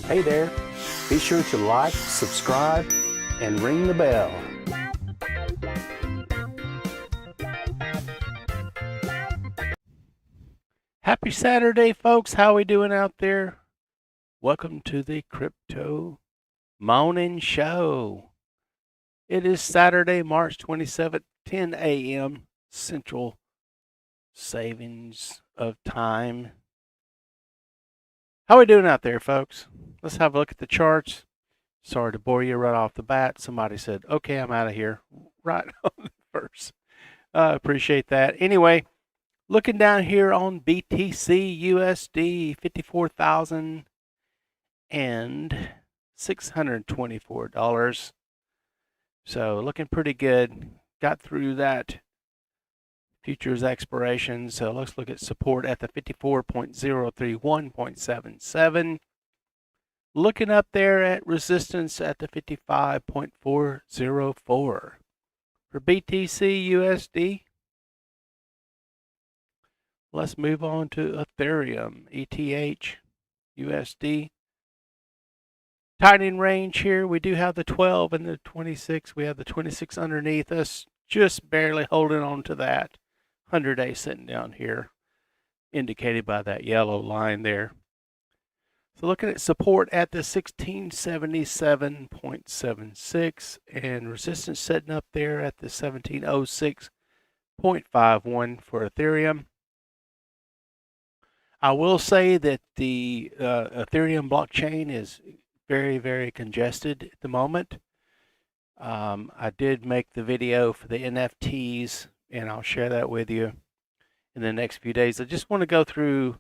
Hey there, be sure to like, subscribe, and ring the bell. Happy Saturday, folks. How we doing out there? Welcome to the Crypto Morning Show. It is Saturday, March 27th, 10 a.m. Central Savings of Time. How we doing out there, folks? Let's have a look at the charts. Sorry to bore you right off the bat. Somebody said, okay, I'm out of here right on the first. Appreciate that. Anyway, looking down here on BTC USD, $54,624. So looking pretty good. Got through that futures expiration. So let's look at support at the 54.031.77. Looking up there at resistance at the 55.404. For BTC USD, let's move on to Ethereum, ETH USD. Tightening range here, we do have the 12 and the 26. We have the 26 underneath us, just barely holding on to that 100-day sitting down here, indicated by that yellow line there. So looking at support at the 1677.76 and resistance setting up there at the 1706.51 for Ethereum. I will say that the Ethereum blockchain is very, very congested at the moment. I did make the video for the NFTs, and I'll share that with you in the next few days. I just want to go through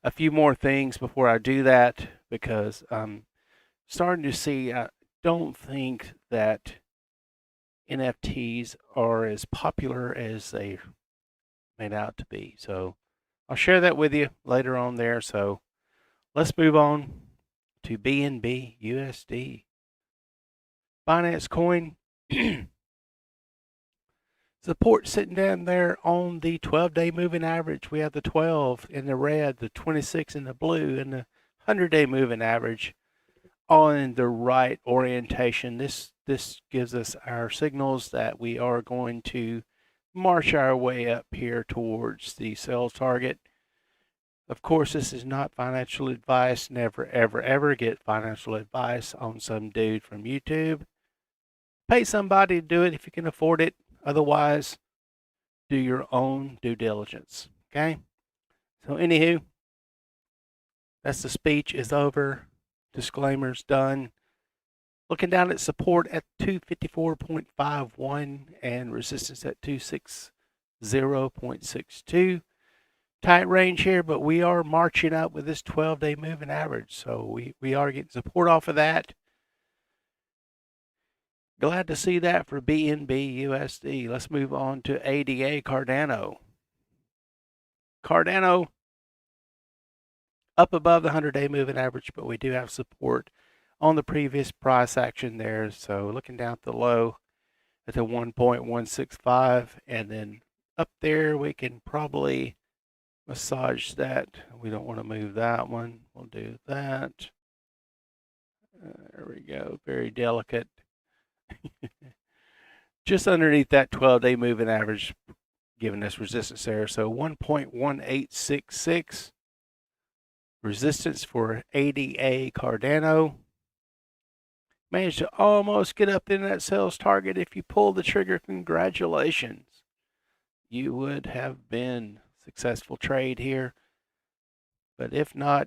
a few more things before I do that, because I'm starting to see, I don't think that NFTs are as popular as they made out to be. So I'll share that with you later on there. So let's move on to BNB USD. Binance Coin. Support sitting down there on the 12-day moving average. We have the 12 in the red, the 26 in the blue, and the 100-day moving average all in the right orientation. This gives us our signals that we are going to march our way up here towards the sell target. Of course, this is not financial advice. Never, ever, ever get financial advice on some dude from YouTube. Pay somebody to do it if you can afford it. Otherwise, do your own due diligence. Okay? So, anywho, that's the speech is over. Disclaimer's done. Looking down at support at 254.51 and resistance at 260.62. Tight range here, but we are marching up with this 12-day moving average. So we are getting support off of that. Glad to see that for BNB USD. Let's move on to ADA Cardano. Cardano up above the 100-day moving average, but we do have support on the previous price action there. So looking down at the low at the 1.165, and then up there we can probably massage that. We don't want to move that one. We'll do that. There we go. Very delicate. Just underneath that 12-day moving average, giving us resistance there. So 1.1866 resistance for ADA Cardano. Managed to almost get up in that sales target. If you pull the trigger, congratulations. You would have been successful trade here. But if not,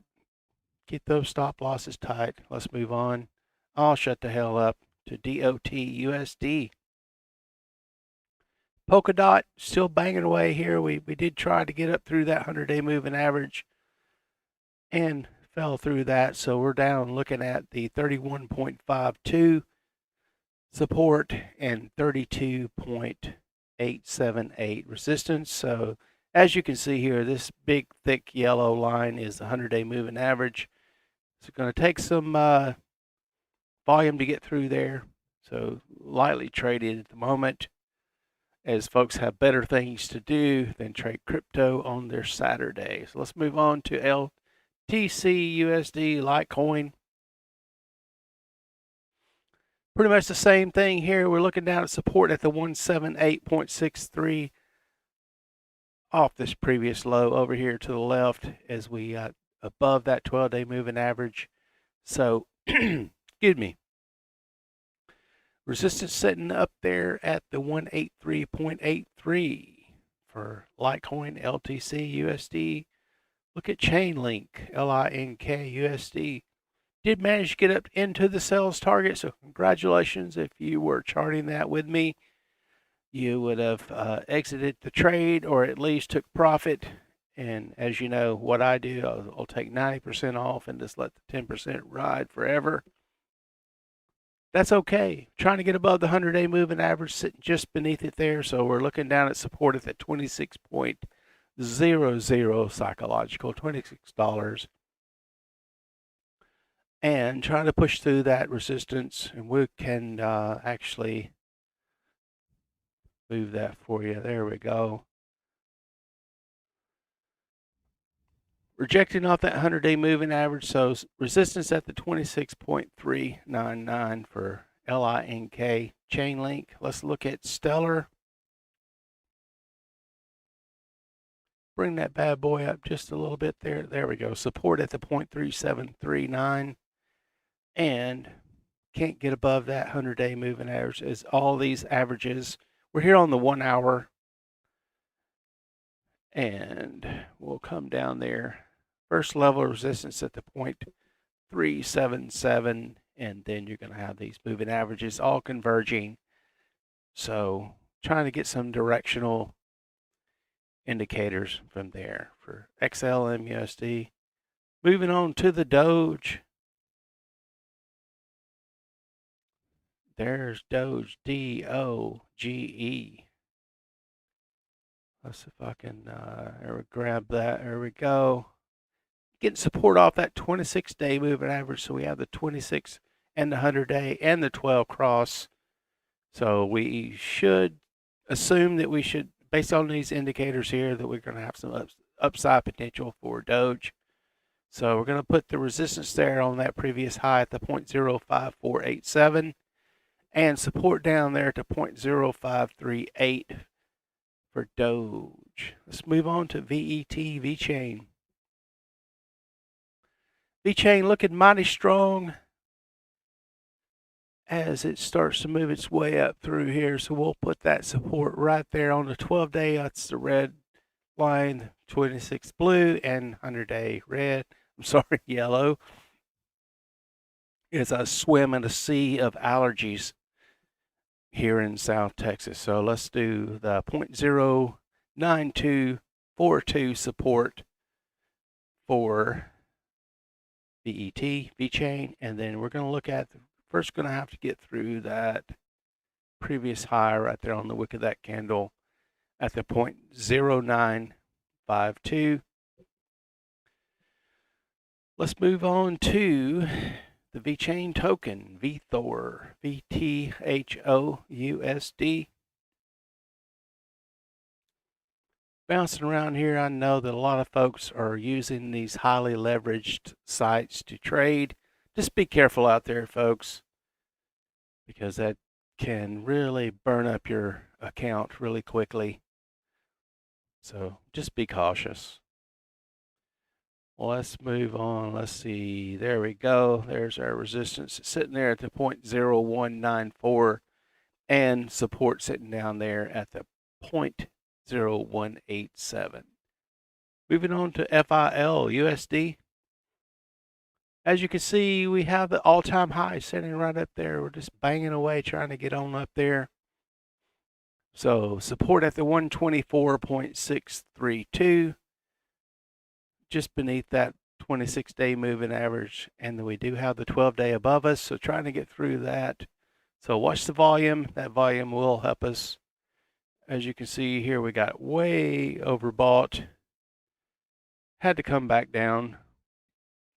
keep those stop losses tight. Let's move on. I'll shut the hell up to DOT USD. PolkaDot still banging away here. We did try to get up through that 100-day moving average and fell through that. So we're down looking at the 31.52 support and 32.878 resistance. So as you can see here, this big thick yellow line is the 100-day moving average. It's going to take some volume to get through there. So lightly traded at the moment, as folks have better things to do than trade crypto on their Saturday. So let's move on to LTC USD Litecoin. Pretty much the same thing here. We're looking down at support at the 178.63 off this previous low over here to the left as we got above that 12-day moving average. So, excuse me. Resistance sitting up there at the 183.83 for Litecoin, LTC, USD. Look at Chainlink, LINK, USD. Did manage to get up into the sales target, so congratulations if you were charting that with me. You would have exited the trade or at least took profit. And as you know, what I do, I'll take 90% off and just let the 10% ride forever. That's okay. Trying to get above the 100-day moving average, sitting just beneath it there. So we're looking down at support at 26.00 psychological, $26. And trying to push through that resistance. And we can actually move that for you. There we go. Rejecting off that 100-day moving average, so resistance at the 26.399 for LINK Chainlink. Let's look at Stellar. Bring that bad boy up just a little bit there. There we go. Support at the 0.3739. And can't get above that 100-day moving average as all these averages. We're here on the 1 hour. And we'll come down there. First level resistance at the 0.377, and then you're going to have these moving averages all converging. So trying to get some directional indicators from there for XLM USD. Moving on to the Doge. There's Doge, DOGE. Let's see if I can grab that. There we go. Getting support off that 26-day moving average. So we have the 26 and the 100-day and the 12 cross. So we should assume that we should, based on these indicators here, that we're going to have some upside potential for Doge. So we're going to put the resistance there on that previous high at the 0.05487 and support down there to 0.0538 for Doge. Let's move on to Vechain. Vechain looking mighty strong as it starts to move its way up through here. So we'll put that support right there on the 12-day. That's the red line, 26 blue, and 100-day red. I'm sorry, yellow. As I swim in a sea of allergies here in South Texas. So let's do the 0.09242 support for Vechain, and then we're going to look at first going to have to get through that previous high right there on the wick of that candle at the 0.0952. Let's move on to the Vechain token, Vethor, VTHO USD. Bouncing around here, I know that a lot of folks are using these highly leveraged sites to trade. Just be careful out there, folks, because that can really burn up your account really quickly. So just be cautious. Well, let's move on. Let's see. There we go. There's our resistance. It's sitting there at the 0.0194 and support sitting down there at the 0.0187. Moving on to FIL USD. As you can see, we have the all-time high sitting right up there. We're just banging away trying to get on up there. So support at the 124.632, just beneath that 26-day moving average. And then we do have the 12-day above us, so trying to get through that. So watch the volume. That volume will help us. As you can see here, we got way overbought. Had to come back down,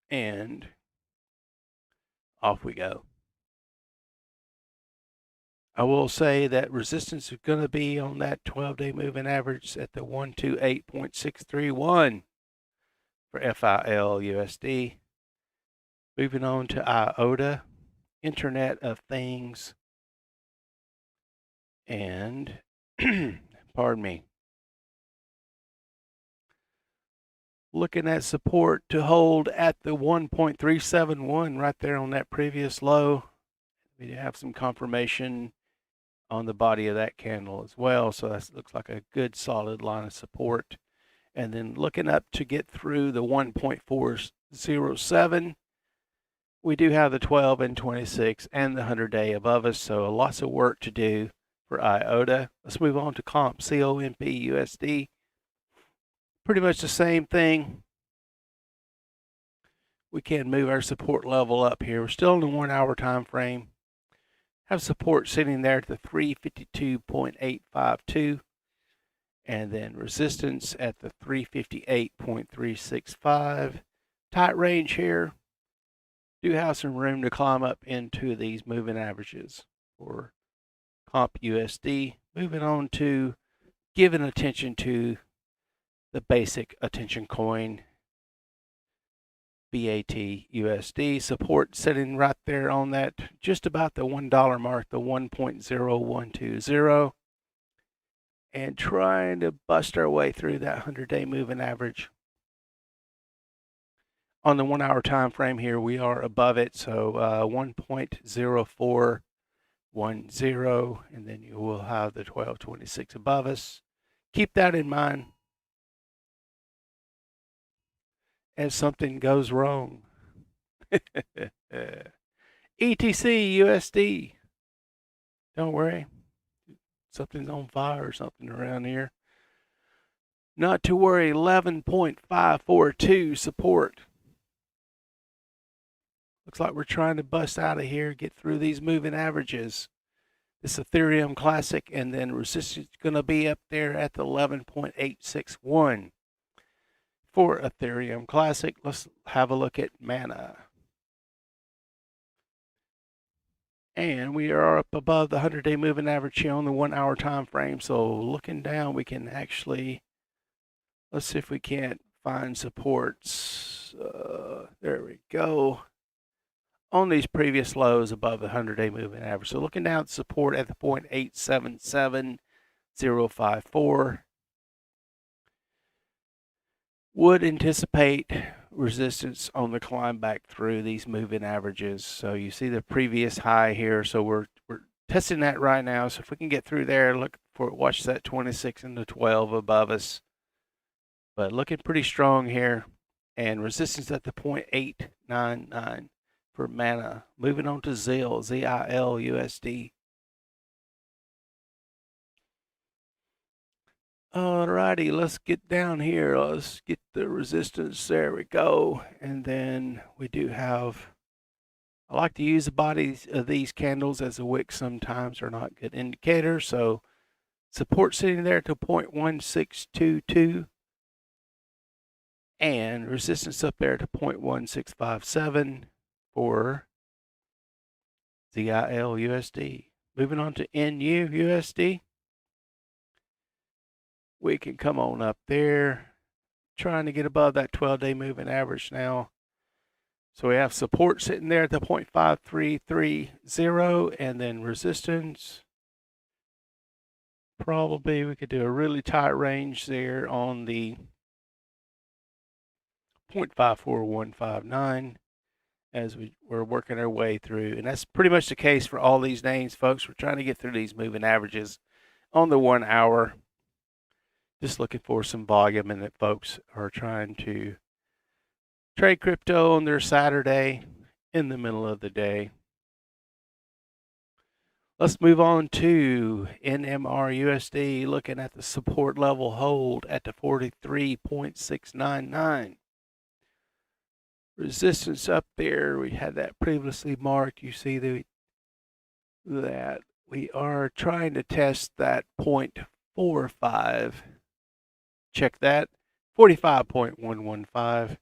and off we go. I will say that resistance is going to be on that 12-day moving average at the 128.631 for FIL USD. Moving on to IOTA Internet of Things. And, pardon me, looking at support to hold at the 1.371 right there on that previous low. We have some confirmation on the body of that candle as well. So that looks like a good solid line of support. And then looking up to get through the 1.407, we do have the 12 and 26 and the 100-day above us. So lots of work to do for IOTA. Let's move on to comp COMP USD. Pretty much the same thing. We can move our support level up here. We're still in the 1 hour time frame. Have support sitting there at the 352.852, and then resistance at the 358.365. Tight range here. Do have some room to climb up into these moving averages for comp USD. Moving on to giving attention to the basic attention coin, VTHO. Support sitting right there on that, just about the $1 mark, the 1.0120, and trying to bust our way through that 100-day moving average. On the 1 hour time frame here, we are above it, so 1.0410, and then you will have the 1226 above us. Keep that in mind as something goes wrong. ETC USD. Don't worry. Something's on fire or something around here. Not to worry. 11.542 support. Looks like we're trying to bust out of here, get through these moving averages. This Ethereum Classic, and then resistance is going to be up there at the 11.861. For Ethereum Classic, let's have a look at Mana. And we are up above the 100-day moving average here on the 1 hour time frame. So looking down, we can actually, let's see if we can't find supports. There we go. On these previous lows above the 100-day moving average. So looking down at support at the 0.877054. Would anticipate resistance on the climb back through these moving averages. So you see the previous high here. So we're testing that right now. So if we can get through there, look for it, watch that 26 and the 12 above us. But looking pretty strong here. And resistance at the 0.899 for Mana. Moving on to ZIL, ZIL USD. Alrighty, let's get down here. Let's get the resistance. There we go. And then we do have, I like to use the bodies of these candles as a wick sometimes. They're not good indicators. So support sitting there to 0.1622. And resistance up there to 0.1657 for ZIL USD. Moving on to NU USD. We can come on up there, trying to get above that 12-day moving average now. So we have support sitting there at the 0.5330, and then resistance. Probably we could do a really tight range there on the 0.54159 as we're working our way through. And that's pretty much the case for all these names, folks. We're trying to get through these moving averages on the 1 hour. Just looking for some volume, and that folks are trying to trade crypto on their Saturday in the middle of the day. Let's move on to NMR USD, looking at the support level hold at the 43.699. Resistance up there, we had that previously marked. You see that we are trying to test that 0.45. Check that, 45.115,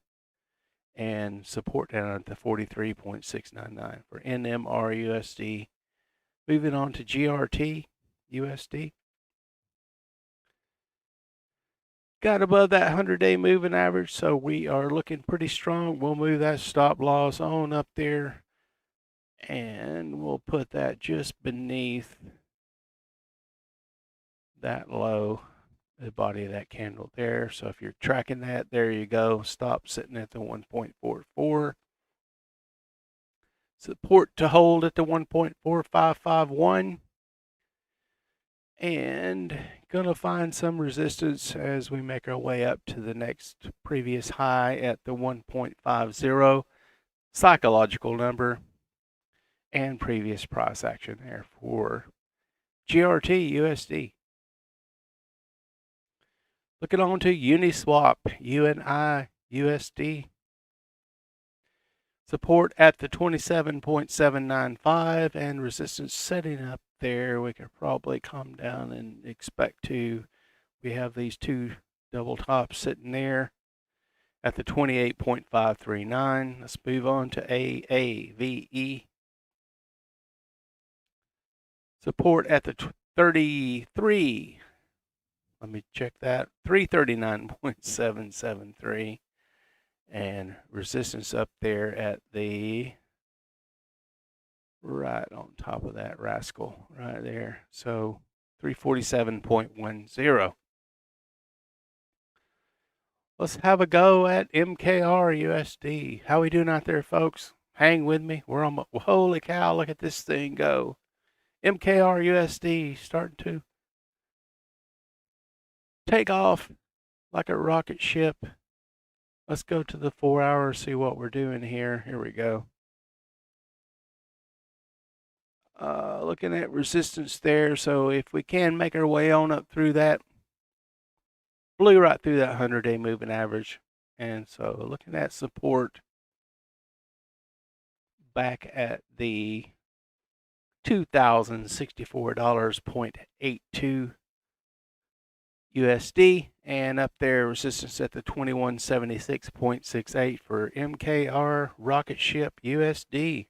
and support down at the 43.699 for NMR USD. Moving on to GRT USD. Got above that 100-day moving average, so we are looking pretty strong. We'll move that stop loss on up there And we'll put that just beneath that low, the body of that candle there. So if you're tracking that, there you go. Stop sitting at the 1.44. Support to hold at the 1.4551. And gonna find some resistance as we make our way up to the next previous high at the 1.50 psychological number and previous price action there for GRT USD. Looking on to Uniswap UNI USD. Support at the 27.795 and resistance setting up there. We could probably come down and expect to. We have these two double tops sitting there at the 28.539. Let's move on to AAVE. Support at the 33. Let me check that. 339.773. And resistance up there at the right on top of that rascal right there. So 347.10. Let's have a go at MKR USD. How we doing out there, folks? Hang with me. We're on. Holy cow! Look at this thing go. MKR USD starting to take off like a rocket ship. Let's go to the 4 hours, see what we're doing here. Here we go. Looking at resistance there. So if we can make our way on up through that, blew right through that 100-day moving average. And so looking at support back at the $2,064.82 USD, and up there resistance at the 2176.68 for MKR rocket ship USD.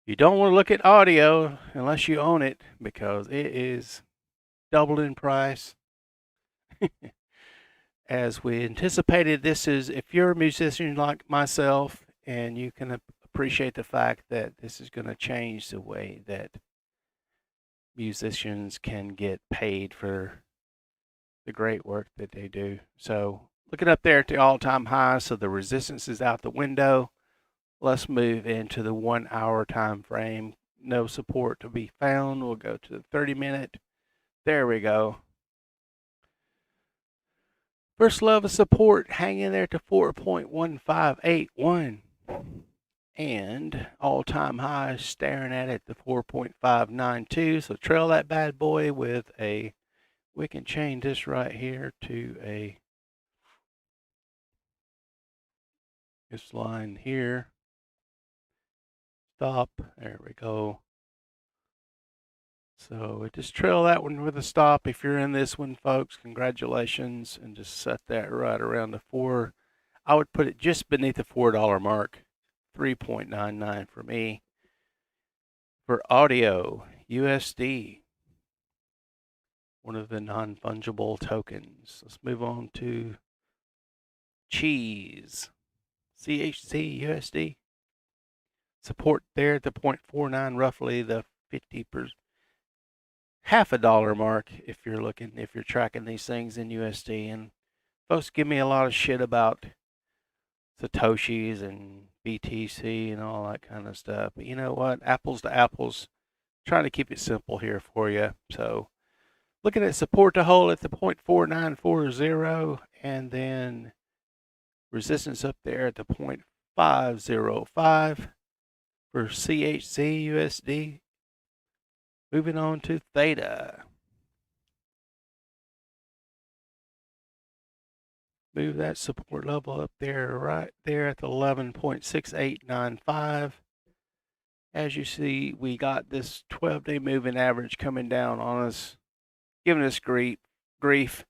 You don't want to look at audio unless you own it, because it is doubled in price. As we anticipated, this is, if you're a musician like myself, and you can appreciate the fact that this is going to change the way that musicians can get paid for the great work that they do. So looking up there at the all-time high, so the resistance is out the window. Let's move into the 1 hour time frame. No support to be found. We'll go to the 30-minute. There we go. First level of support hanging there to 4.1581. And all-time high staring at it, the 4.592. So trail that bad boy with a, we can change this right here to a, this line here. Stop. There we go. So just trail that one with a stop. If you're in this one, folks, congratulations. And just set that right around the 4. I would put it just beneath the $4 mark. 3.99 for me. For audio, USD, one of the non-fungible tokens. Let's move on to cheese, CHC USD. Support there at the 0.49, roughly the 50%, half a dollar mark if you're looking, if you're tracking these things in USD. And folks give me a lot of shit about Satoshis and BTC and all that kind of stuff. But you know what? Apples to apples. Trying to keep it simple here for you. So looking at support to hold at the 0.4940, and then resistance up there at the 0.505 for CHC USD. Moving on to Theta. Move that support level up there, right there at the 11.6895. As you see, we got this 12-day moving average coming down on us, giving us grief.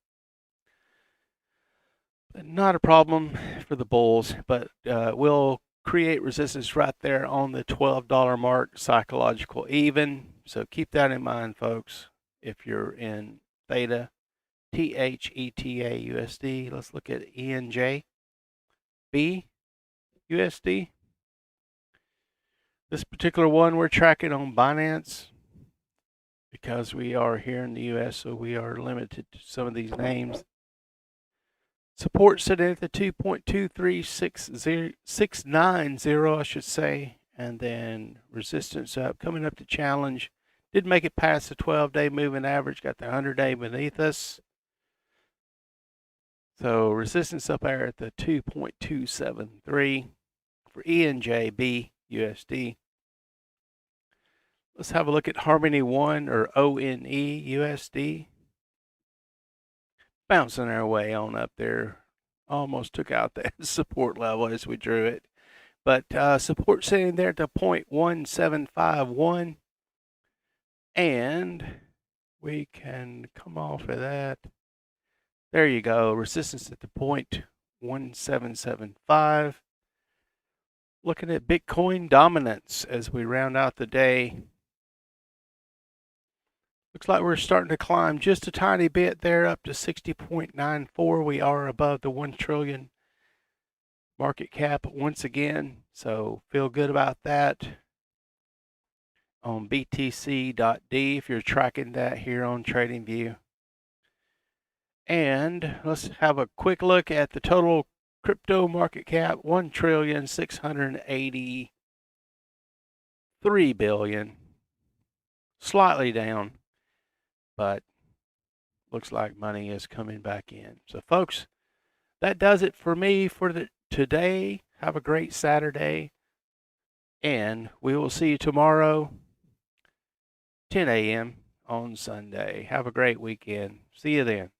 But not a problem for the bulls, but we'll create resistance right there on the $12 mark, psychological even. So keep that in mind, folks, if you're in Theta. THETA USD. Let's look at ENJ. B USD. This particular one we're tracking on Binance because we are here in the US, so we are limited to some of these names. Support sitting at the 2.2360690, I should say, and then resistance up, coming up to challenge. Did make it past the 12-day moving average, got the 100-day beneath us. So resistance up there at the 2.273 for ENJB USD. Let's have a look at Harmony 1 or ONE USD. Bouncing our way on up there. Almost took out that support level as we drew it. But support sitting there to 0.1751. And we can come off of that. There you go. Resistance at the 0.1775. Looking at Bitcoin dominance as we round out the day. Looks like we're starting to climb just a tiny bit there up to 60.94. We are above the 1 trillion market cap once again, so feel good about that. On BTC.D if you're tracking that here on TradingView. And let's have a quick look at the total crypto market cap, 1,683 billion. Slightly down, but looks like money is coming back in. So folks, that does it for me for today. Have a great Saturday, and we will see you tomorrow, 10 a.m. on Sunday. Have a great weekend. See you then.